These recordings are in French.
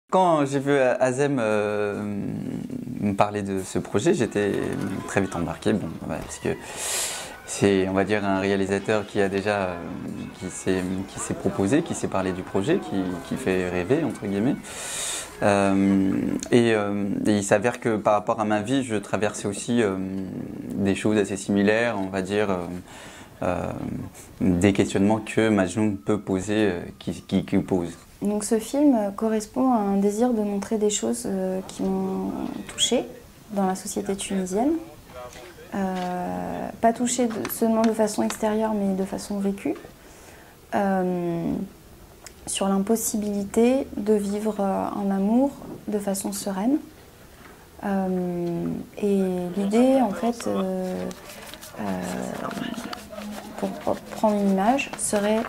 Quand j'ai vu Azem me parler de ce projet, j'étais très vite embarqué, bon, ouais, parce que c'est, on va dire, un réalisateur qui a déjà, qui s'est proposé, qui s'est parlé du projet, qui fait rêver, entre guillemets. Et il s'avère que par rapport à ma vie, je traversais aussi des choses assez similaires, on va dire, des questionnements que Majnoun peut poser, qui pose. Donc ce film correspond à un désir de montrer des choses qui m'ont touchée dans la société tunisienne. Pas touchée seulement de façon extérieure, mais de façon vécue. Sur l'impossibilité de vivre en amour de façon sereine. Et l'idée, en fait, pour prendre une image, serait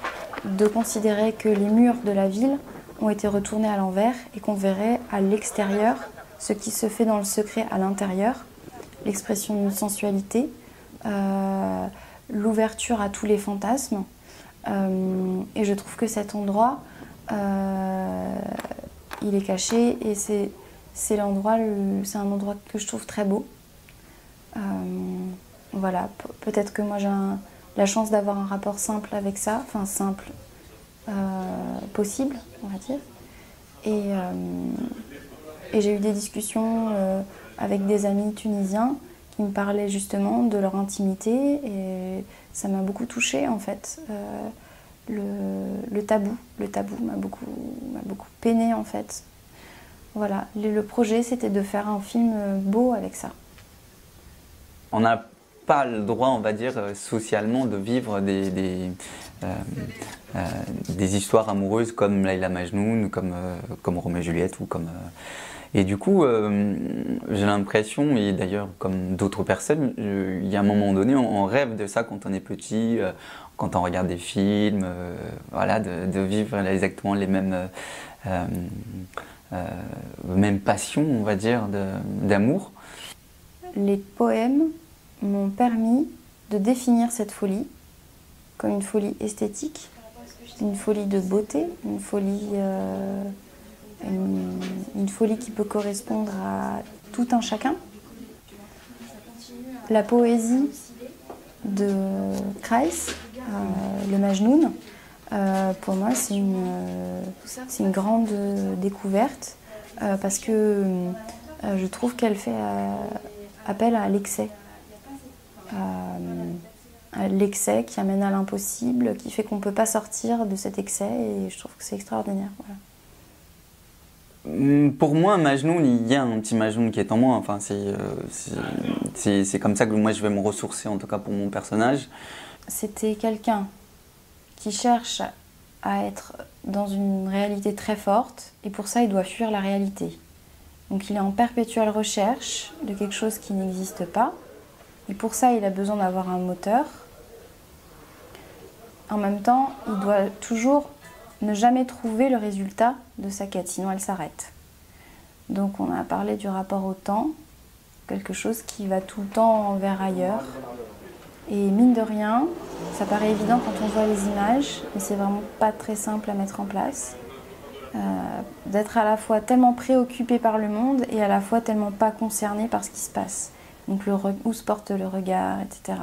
de considérer que les murs de la ville ont été retournés à l'envers et qu'on verrait à l'extérieur ce qui se fait dans le secret à l'intérieur, l'expression d'une sensualité, l'ouverture à tous les fantasmes. Et je trouve que cet endroit, il est caché et c'est un endroit que je trouve très beau. Voilà, peut-être que moi j'ai la chance d'avoir un rapport simple avec ça, enfin simple, possible, on va dire. Et j'ai eu des discussions avec des amis tunisiens qui me parlaient justement de leur intimité et ça m'a beaucoup touchée en fait. Le tabou m'a beaucoup peinée en fait. Voilà, le projet c'était de faire un film beau avec ça. On n'a pas le droit, on va dire, socialement de vivre des histoires amoureuses comme Layla Majnoun, comme Roméo et Juliette ou comme... Et du coup, j'ai l'impression, et d'ailleurs comme d'autres personnes, il y a un moment donné, on rêve de ça quand on est petit, quand on regarde des films, voilà, de vivre exactement les mêmes passions, on va dire, d'amour. Les poèmes m'ont permis de définir cette folie comme une folie esthétique, une folie de beauté, une folie qui peut correspondre à tout un chacun. La poésie de Kreis, le Majnoun, pour moi c'est une grande découverte parce que je trouve qu'elle fait appel à l'excès. L'excès qui amène à l'impossible, qui fait qu'on ne peut pas sortir de cet excès et je trouve que c'est extraordinaire. Voilà. Pour moi, Majnoun, il y a un petit Majnoun qui est en moi. Enfin, c'est comme ça que moi je vais me ressourcer, en tout cas pour mon personnage. C'était quelqu'un qui cherche à être dans une réalité très forte et pour ça il doit fuir la réalité. Donc il est en perpétuelle recherche de quelque chose qui n'existe pas. Et pour ça, il a besoin d'avoir un moteur. En même temps, il doit toujours ne jamais trouver le résultat de sa quête, sinon elle s'arrête. Donc on a parlé du rapport au temps, quelque chose qui va tout le temps vers ailleurs. Et mine de rien, ça paraît évident quand on voit les images, mais c'est vraiment pas très simple à mettre en place. D'être à la fois tellement préoccupé par le monde et à la fois tellement pas concerné par ce qui se passe. Donc où se porte le regard, etc.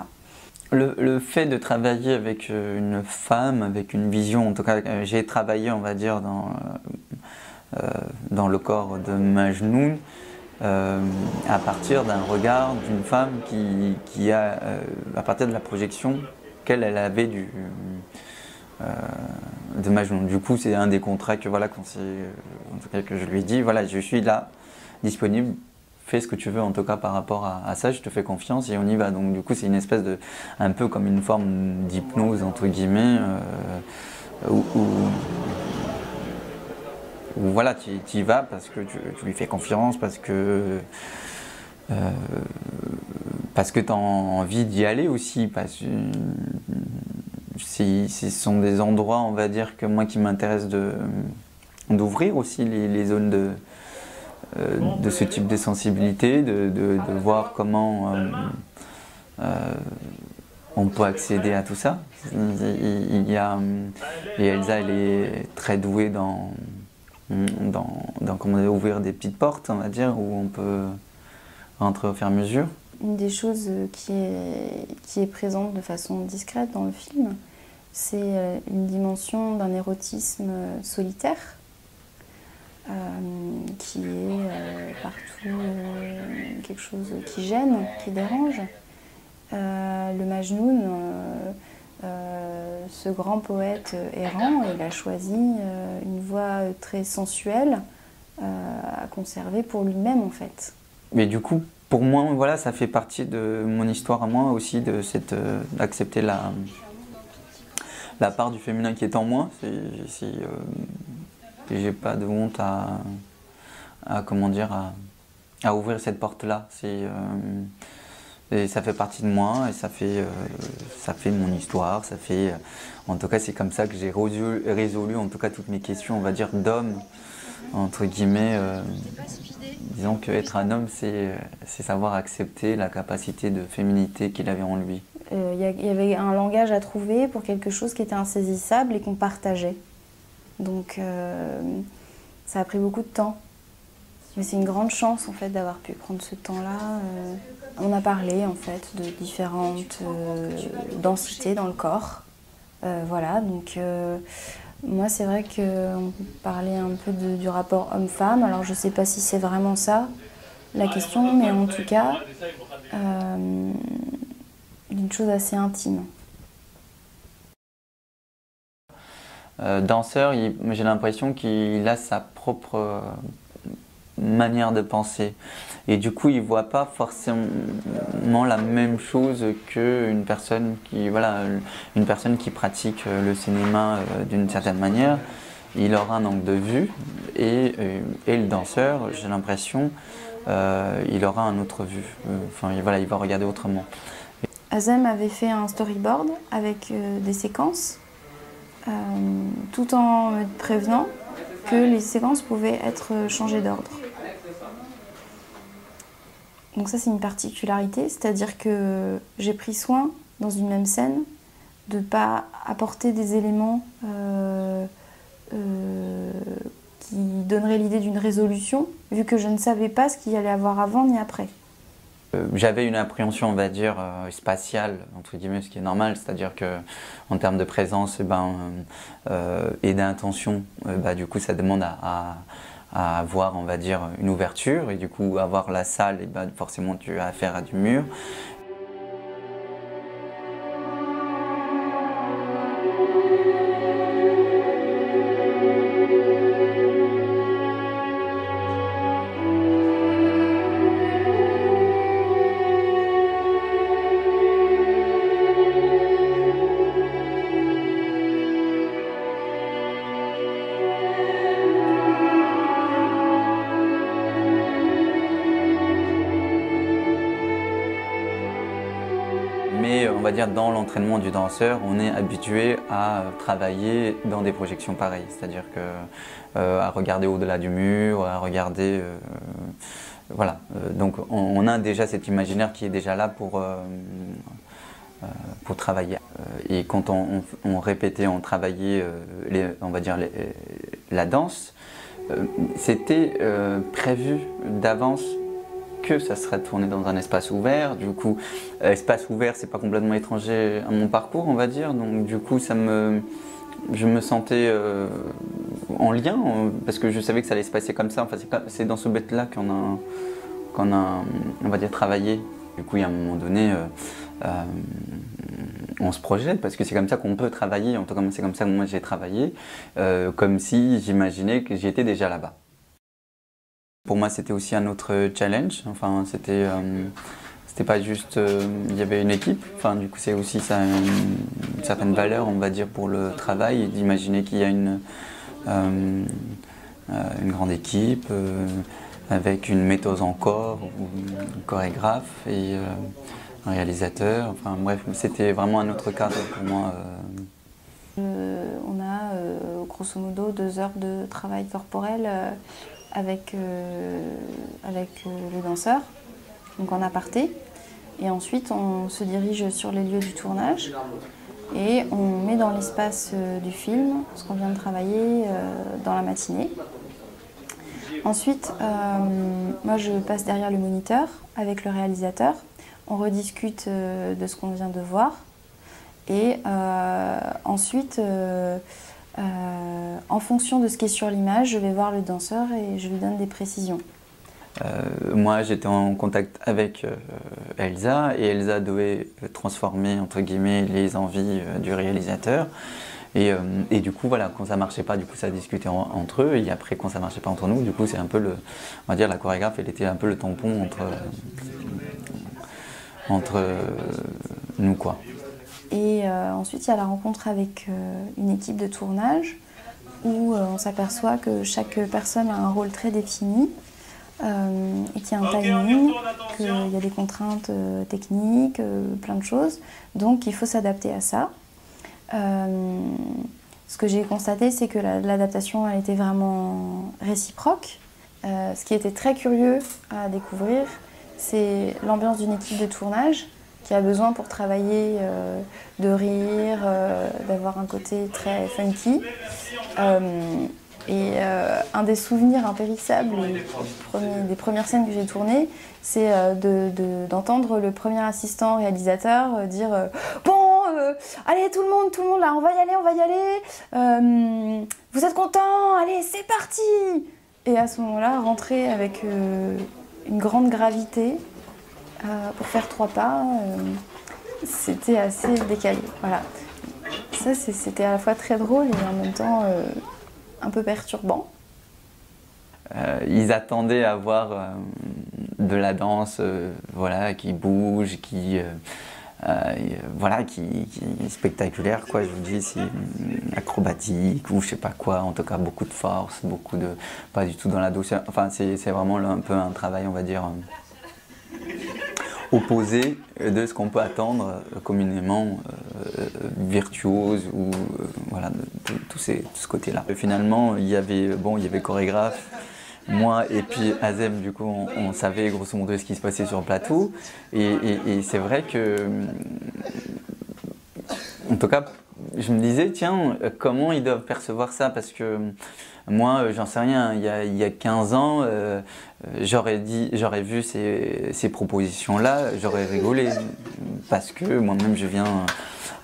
Le fait de travailler avec une femme, avec une vision, en tout cas j'ai travaillé, on va dire, dans le corps de Majnoun, à partir d'un regard d'une femme qui a, à partir de la projection qu'elle avait de Majnoun. Du coup, c'est un des contrats que, voilà, en tout cas, que je lui ai dit, voilà, je suis là, disponible, fais ce que tu veux en tout cas par rapport à ça, je te fais confiance et on y va. Donc du coup c'est une espèce de, un peu comme une forme d'hypnose entre guillemets, où voilà, tu y vas parce que tu lui fais confiance, parce que tu as envie d'y aller aussi, parce que ce sont des endroits, on va dire, que moi qui m'intéresse d'ouvrir aussi les zones de ce type de sensibilité, de voir comment on peut accéder à tout ça. Et Elsa, elle est très douée dans donc on va ouvrir des petites portes, on va dire, où on peut rentrer au fur et à mesure. Une des choses qui est présente de façon discrète dans le film, c'est une dimension d'un érotisme solitaire qui est partout quelque chose qui gêne, qui dérange. Le Majnoun, ce grand poète errant, il a choisi une voie très sensuelle à conserver pour lui-même en fait. Mais du coup, pour moi, voilà, ça fait partie de mon histoire à moi aussi, d'accepter la part du féminin qui est en moi. J'ai pas de honte comment dire, à ouvrir cette porte-là. Et ça fait partie de moi et ça fait mon histoire. En tout cas, c'est comme ça que j'ai résolu en tout cas toutes mes questions, on va dire, d'homme, entre guillemets. Disons qu'être un homme, c'est savoir accepter la capacité de féminité qu'il avait en lui. Il y avait un langage à trouver pour quelque chose qui était insaisissable et qu'on partageait. Donc ça a pris beaucoup de temps. Mais c'est une grande chance en fait d'avoir pu prendre ce temps-là. On a parlé en fait de différentes densités dans le corps. Voilà, donc moi c'est vrai qu'on parlait un peu du rapport homme-femme. Alors je ne sais pas si c'est vraiment ça la question, mais en tout cas d'une chose assez intime. Danseur, j'ai l'impression qu'il a sa propre manière de penser. Et du coup, il ne voit pas forcément la même chose qu'une personne une personne qui pratique le cinéma d'une certaine manière. Il aura un angle de vue et le danseur, j'ai l'impression, il aura un autre vue. Il va regarder autrement. Azem avait fait un storyboard avec des séquences, tout en me prévenant que les séquences pouvaient être changées d'ordre. Donc ça c'est une particularité, c'est-à-dire que j'ai pris soin dans une même scène de ne pas apporter des éléments qui donneraient l'idée d'une résolution, vu que je ne savais pas ce qu'il y allait avoir avant ni après. J'avais une appréhension, on va dire, spatiale, entre guillemets, ce qui est normal, c'est-à-dire qu'en termes de présence et d'intention, du coup ça demande à avoir, on va dire, une ouverture, et du coup avoir la salle, et forcément tu as affaire à du mur. Mais on va dire dans l'entraînement du danseur, on est habitué à travailler dans des projections pareilles, c'est-à-dire à regarder au-delà du mur, à regarder, voilà. Donc on a déjà cet imaginaire qui est déjà là pour travailler. Et quand on répétait, on travaillait, on va dire la danse, c'était prévu d'avance que ça serait tourné dans un espace ouvert. Du coup, espace ouvert, c'est pas complètement étranger à mon parcours, on va dire. Donc du coup, je me sentais en lien, parce que je savais que ça allait se passer comme ça. Enfin, c'est dans ce bête-là qu'on a, on va dire, travaillé. Du coup, il y a un moment donné, on se projette, parce que c'est comme ça qu'on peut travailler. En tout cas, c'est comme ça que moi j'ai travaillé, comme si j'imaginais que j'étais déjà là-bas. Pour moi, c'était aussi un autre challenge. Enfin, c'était pas juste, il y avait une équipe. Enfin, du coup, c'est aussi ça, une certaine valeur, on va dire, pour le travail, d'imaginer qu'il y a une grande équipe avec une metteuse en corps, ou un chorégraphe et un réalisateur. Enfin, bref, c'était vraiment un autre cadre pour moi. On a grosso modo 2 heures de travail corporel avec le danseur, donc en aparté. Et ensuite, on se dirige sur les lieux du tournage et on met dans l'espace du film ce qu'on vient de travailler dans la matinée. Ensuite, moi je passe derrière le moniteur avec le réalisateur. On rediscute de ce qu'on vient de voir. Et ensuite, en fonction de ce qui est sur l'image, je vais voir le danseur et je lui donne des précisions. Moi, j'étais en contact avec Elsa et Elsa devait transformer entre guillemets les envies du réalisateur. Et du coup, voilà, quand ça marchait pas, du coup, ça discutait entre eux. Et après, quand ça marchait pas entre nous, du coup, c'est un peu on va dire, la chorégraphe, elle était un peu le tampon entre nous, quoi. Et ensuite, il y a la rencontre avec une équipe de tournage où on s'aperçoit que chaque personne a un rôle très défini et qu'il y a un timing, qu'il y a des contraintes techniques, plein de choses. Donc, il faut s'adapter à ça. Ce que j'ai constaté, c'est que l'adaptation a été vraiment réciproque. Ce qui était très curieux à découvrir, c'est l'ambiance d'une équipe de tournage qui a besoin pour travailler de rire, d'avoir un côté très funky. Un des souvenirs impérissables des premières scènes que j'ai tournées, c'est d'entendre le premier assistant réalisateur dire « Bon, allez tout le monde là, on va y aller, vous êtes contents? Allez, c'est parti !» Et à ce moment-là, rentrer avec une grande gravité pour faire 3 pas, c'était assez décalé. Voilà. Ça, c'était à la fois très drôle et en même temps un peu perturbant. Ils attendaient à voir de la danse voilà, qui bouge, voilà, qui est spectaculaire, quoi. Je vous dis, c'est acrobatique ou je sais pas quoi, en tout cas beaucoup de force, pas du tout dans la douceur. Enfin, c'est vraiment un peu un travail, on va dire, opposé de ce qu'on peut attendre communément virtuose ou voilà, tout ce côté-là. Finalement, il y avait chorégraphe, moi et puis Azem, du coup, on savait grosso modo ce qui se passait sur le plateau. Et c'est vrai que, en tout cas, je me disais, tiens, comment ils doivent percevoir ça? Parce que moi, j'en sais rien, il y a 15 ans, j'aurais vu ces propositions-là, j'aurais rigolé. Parce que moi-même, je viens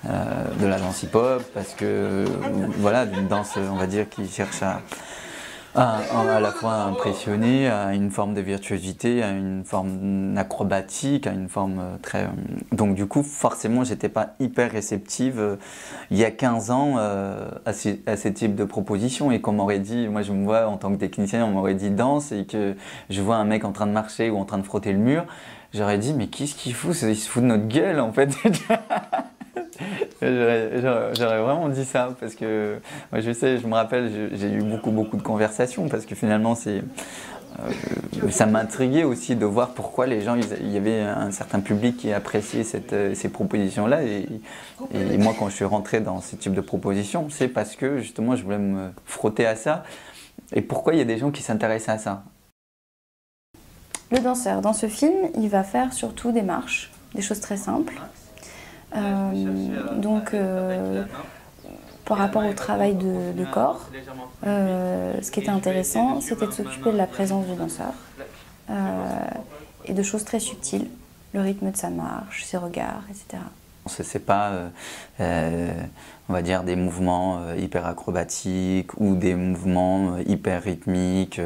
de la danse hip-hop, parce que, voilà, d'une danse, on va dire, qui cherche à la fois impressionner, à une forme de virtuosité, à une forme acrobatique, à une forme très... Donc du coup, forcément, j'étais pas hyper réceptive il y a 15 ans à ces types de propositions. Et qu'on m'aurait dit, moi je me vois en tant que technicien, on m'aurait dit danse et que je vois un mec en train de marcher ou en train de frotter le mur, j'aurais dit, mais qu'est-ce qu'il fout? Il se fout de notre gueule en fait. J'aurais vraiment dit ça parce que moi je me rappelle, j'ai eu beaucoup de conversations parce que finalement ça m'intriguait aussi de voir pourquoi les gens, il y avait un certain public qui appréciait ces propositions-là et moi quand je suis rentré dans ce type de propositions, c'est parce que justement je voulais me frotter à ça. Et pourquoi il y a des gens qui s'intéressent à ça? Le danseur, dans ce film, il va faire surtout des marches, des choses très simples. Par rapport au travail de corps, ce qui était intéressant, c'était de s'occuper de la présence du danseur et de choses très subtiles, le rythme de sa marche, ses regards, etc. C'est pas, on va dire, des mouvements hyper acrobatiques ou des mouvements hyper rythmiques,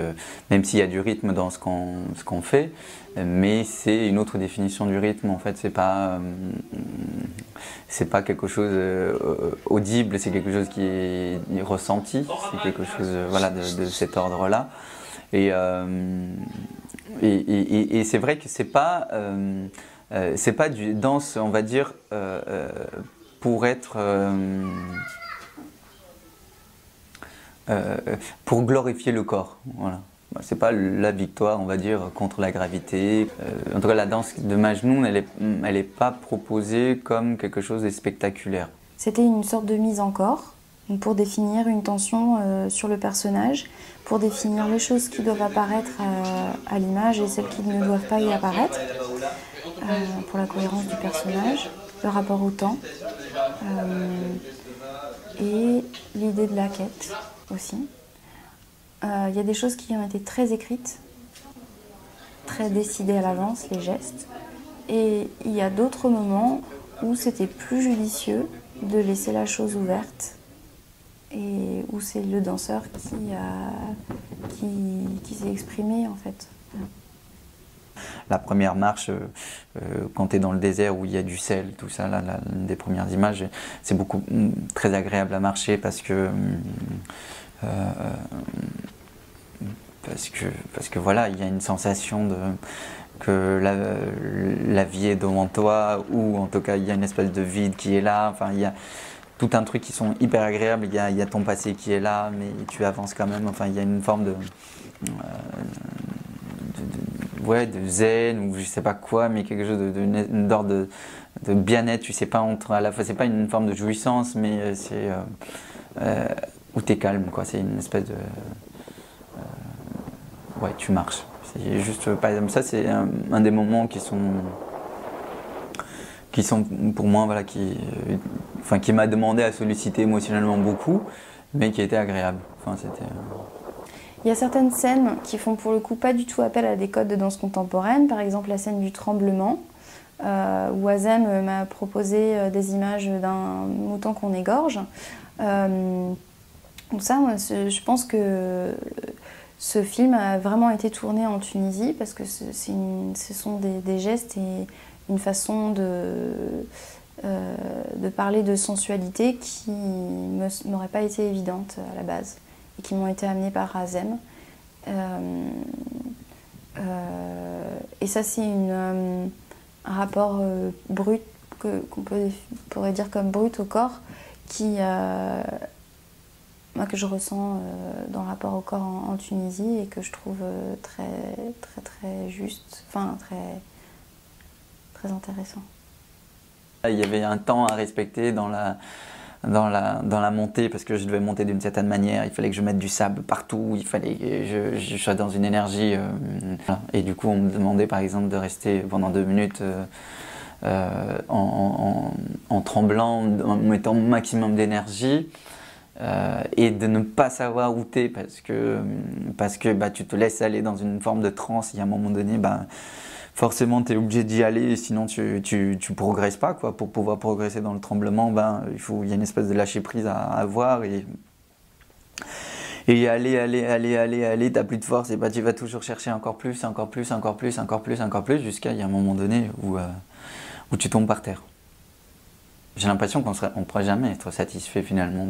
même s'il y a du rythme dans ce qu'on fait, mais c'est une autre définition du rythme. En fait, c'est pas quelque chose audible, c'est quelque chose qui est ressenti, c'est quelque chose voilà, de cet ordre-là. Et c'est vrai que c'est pas du danse, on va dire, pour être pour glorifier le corps. Voilà. C'est pas la victoire, on va dire, contre la gravité. En tout cas, la danse de Majnoun, elle est pas proposée comme quelque chose de spectaculaire. C'était une sorte de mise en corps pour définir une tension sur le personnage, pour définir les choses qui doivent apparaître à l'image et celles qui ne doivent pas y apparaître, pour la cohérence du personnage, le rapport au temps et l'idée de la quête aussi. il y a des choses qui ont été très écrites, très décidées à l'avance, les gestes. Et il y a d'autres moments où c'était plus judicieux de laisser la chose ouverte et où c'est le danseur qui s'est exprimé en fait. La première marche, quand tu es dans le désert où il y a du sel, tout ça, là, l'une des premières images, c'est très agréable à marcher parce que voilà, il y a une sensation que la vie est devant toi, ou en tout cas il y a une espèce de vide qui est là. Enfin, il y a tout un truc qui sont hyper agréables. Il y a ton passé qui est là, mais tu avances quand même. Enfin, il y a une forme de zen, ou je sais pas quoi, mais quelque chose d'ordre de bien-être. Tu sais pas, à la fois c'est pas une forme de jouissance, mais c'est où t'es calme, quoi. C'est une espèce de ouais, tu marches. C'est juste, par exemple, ça c'est un des moments qui sont pour moi, voilà, qui m'a demandé à solliciter émotionnellement beaucoup, mais qui était agréable. Enfin, c'était Il y a certaines scènes qui font pour le coup pas du tout appel à des codes de danse contemporaine, par exemple la scène du tremblement, où Azem m'a proposé des images d'un mouton qu'on égorge. Donc ça, moi, je pense que ce film a vraiment été tourné en Tunisie parce que ce sont des gestes et une façon de parler de sensualité qui m'aurait pas été évidente à la base et qui m'ont été amenées par Azem. Et ça, c'est un rapport brut, qu'on pourrait dire comme brut au corps, moi, que je ressens dans le rapport au corps en Tunisie et que je trouve très, très, très juste, enfin très, très intéressant. Il y avait un temps à respecter dans la montée, parce que je devais monter d'une certaine manière, il fallait que je mette du sable partout, il fallait que je sois dans une énergie. Voilà. Et du coup, on me demandait par exemple de rester pendant 2 minutes en tremblant, en mettant le maximum d'énergie. Et de ne pas savoir où t'es parce que bah, tu te laisses aller dans une forme de transe et à un moment donné bah, forcément tu es obligé d'y aller, sinon tu progresses pas, quoi. Pour pouvoir progresser dans le tremblement, bah, il y a une espèce de lâcher prise à avoir et aller, t'as plus de force et bah, tu vas toujours chercher encore plus jusqu'à il y a un moment donné où tu tombes par terre. J'ai l'impression qu'on ne pourrait jamais être satisfait finalement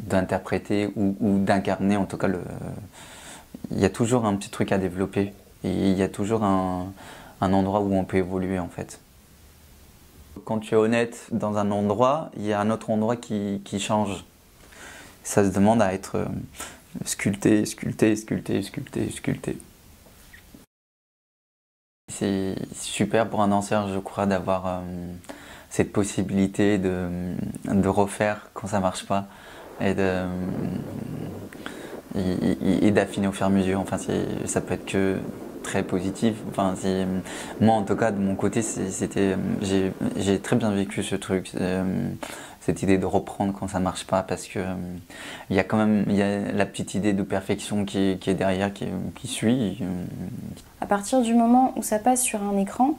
d'interpréter ou d'incarner, en tout cas, il y a toujours un petit truc à développer et il y a toujours un endroit où on peut évoluer en fait. Quand tu es honnête dans un endroit, il y a un autre endroit qui change. Ça se demande à être sculpté. C'est super pour un danseur, je crois, d'avoir cette possibilité de refaire quand ça marche pas et d'affiner au fur et à mesure. Enfin, ça peut être que très positif. Enfin, moi, en tout cas, de mon côté, j'ai très bien vécu ce truc. Cette idée de reprendre quand ça marche pas, parce que il y a quand même la petite idée de perfection qui est derrière, qui suit. À partir du moment où ça passe sur un écran,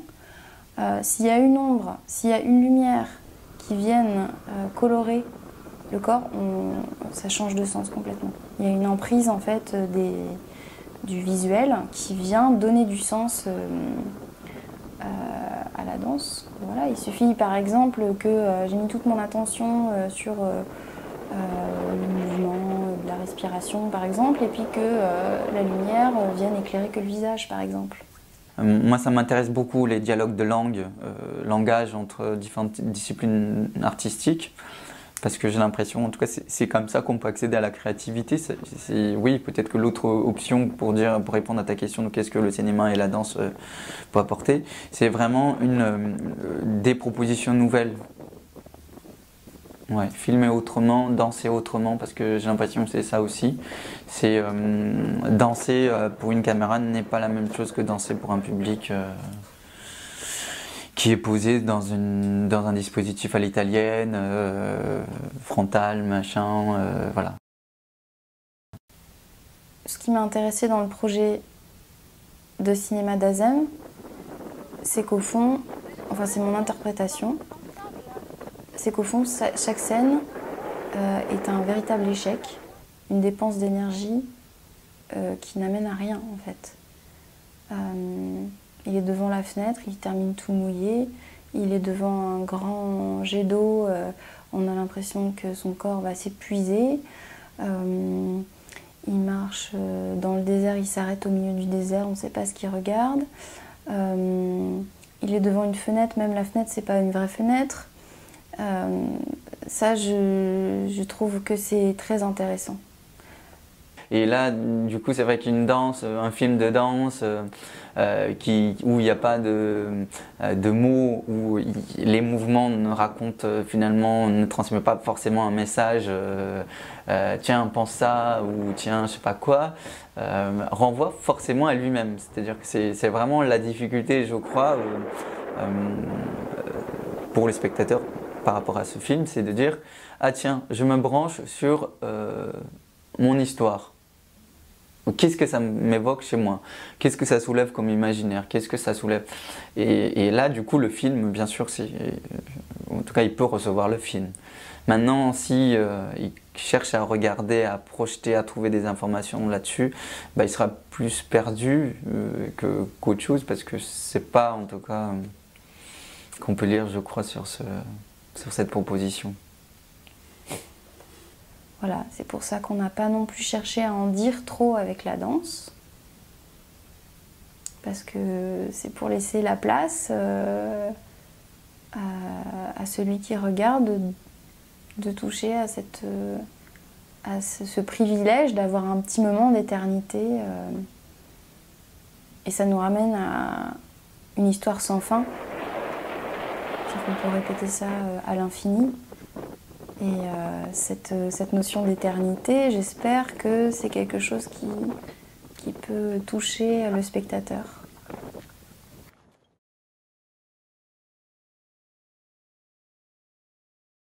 s'il y a une ombre, s'il y a une lumière qui viennent colorer le corps, ça change de sens complètement. Il y a une emprise en fait du visuel qui vient donner du sens à la danse. Voilà, il suffit par exemple que j'ai mis toute mon attention sur le mouvement de la respiration par exemple, et puis que la lumière vienne éclairer que le visage par exemple. Moi, ça m'intéresse beaucoup les dialogues de langage entre différentes disciplines artistiques. Parce que j'ai l'impression, en tout cas, c'est comme ça qu'on peut accéder à la créativité. Oui, peut-être que l'autre option pour répondre à ta question de qu'est-ce que le cinéma et la danse peuvent apporter, c'est vraiment des propositions nouvelles. Ouais, filmer autrement, danser autrement, parce que j'ai l'impression que c'est ça aussi. C'est danser pour une caméra n'est pas la même chose que danser pour un public qui est posé dans un dispositif à l'italienne, frontal, machin, voilà. Ce qui m'a intéressé dans le projet de cinéma d'Azem, c'est qu'au fond, enfin c'est mon interprétation, c'est qu'au fond chaque scène est un véritable échec, une dépense d'énergie qui n'amène à rien en fait. Il est devant la fenêtre, il termine tout mouillé, il est devant un grand jet d'eau, on a l'impression que son corps va s'épuiser. Il marche dans le désert, il s'arrête au milieu du désert, on ne sait pas ce qu'il regarde. Il est devant une fenêtre, même la fenêtre, c'est pas une vraie fenêtre. Ça, je trouve que c'est très intéressant. Et là, du coup, c'est vrai qu'une danse, un film de danse où il n'y a pas de mots, où les mouvements ne racontent finalement, ne transmettent pas forcément un message, tiens, pense ça, ou tiens, je sais pas quoi, renvoie forcément à lui-même. C'est-à-dire que c'est vraiment la difficulté, je crois, pour les spectateurs par rapport à ce film, c'est de dire, ah tiens, je me branche sur mon histoire. Qu'est-ce que ça m'évoque chez moi? Qu'est-ce que ça soulève comme imaginaire? Qu'est-ce que ça soulève? Et là, du coup, le film, bien sûr, en tout cas, il peut recevoir le film. Maintenant, si il cherche à regarder, à projeter, à trouver des informations là-dessus, bah, il sera plus perdu qu'autre chose, parce que c'est pas, en tout cas, qu'on peut lire, je crois, sur cette proposition. Voilà, c'est pour ça qu'on n'a pas non plus cherché à en dire trop avec la danse. Parce que c'est pour laisser la place à celui qui regarde de toucher à ce privilège d'avoir un petit moment d'éternité. Et ça nous ramène à une histoire sans fin. On peut répéter ça à l'infini. Et cette notion d'éternité, j'espère que c'est quelque chose qui peut toucher le spectateur.